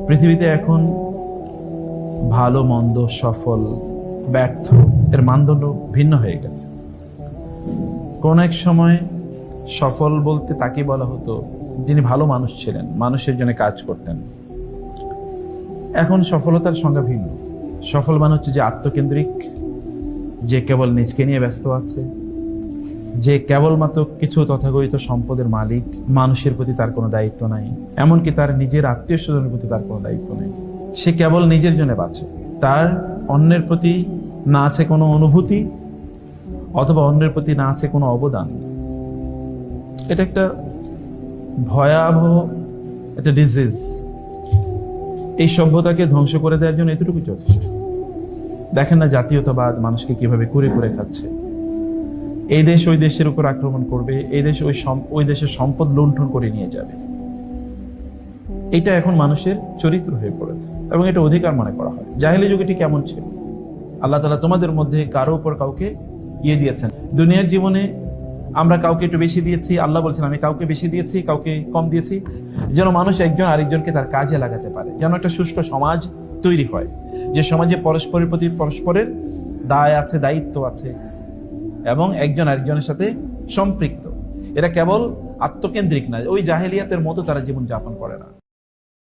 পৃথিবীতে এখন ভালো মন্দ, সফল ব্যর্থ এর মানদণ্ড ভিন্ন হয়ে গেছে। কোন এক সময় সফল বলতে তাকে বলা হতো যিনি ভালো মানুষ ছিলেন, মানুষের জন্য কাজ করতেন। এখন সফলতার সংজ্ঞা ভিন্ন। সফল মানে হচ্ছে যে আত্মকেন্দ্রিক, যে কেবল নিজকে নিয়ে ব্যস্ত আছে, যে কেবলমাত্র কিছু তথাকথিত সম্পদের মালিক, মানুষের প্রতি তার কোনো দায়িত্ব নাই, এমনকি তার নিজের আত্মীয় স্বজনের প্রতি তার কোনো দায়িত্ব নেই। সে কেবল নিজের জন্য বাঁচে, তার অন্যের প্রতি না আছে কোনো অনুভূতি অথবা অন্যের প্রতি না আছে কোনো অবদান। এটা একটা ভয়াবহ একটা ডিজিজ। এই সভ্যতাকে ধ্বংস করে দেওয়ার জন্য এতটুকু যথেষ্ট। দেখেন না জাতীয়তাবাদ মানুষকে কিভাবে কুরে কুরে খাচ্ছে। এই দেশ ওই দেশের উপর আক্রমণ করবে, এই দেশ ওই দেশের সম্পদ লুণ্ঠন করে নিয়ে যাবে। এটা এখন মানুষের চরিত্র হয়ে পড়েছে এবং এটা অধিকার মনে করা হয়। জাহেলি যুগে ঠিক কেমন ছিল? আল্লাহ তাআলা তোমাদের মধ্যে কারো উপর কাউকে দিয়েছেন। দুনিয়ার জীবনে আমরা কাউকে একটু বেশি দিয়েছি, আল্লাহ বলছেন আমি কাউকে বেশি দিয়েছি, কাউকে কম দিয়েছি, যেন মানুষ একজন আরেকজনকে তার কাজে লাগাতে পারে, যেন একটা সুষ্ঠু সমাজ তৈরি হয়, যে সমাজে পরস্পরের প্রতি পরস্পরের দায় আছে, দায়িত্ব আছে এবং একজন আরেকজনের সাথে সম্পৃক্ত। এরা কেবল আত্মকেন্দ্রিক না, ওই জাহেলিয়াতের মতো তারা জীবন যাপন করে না।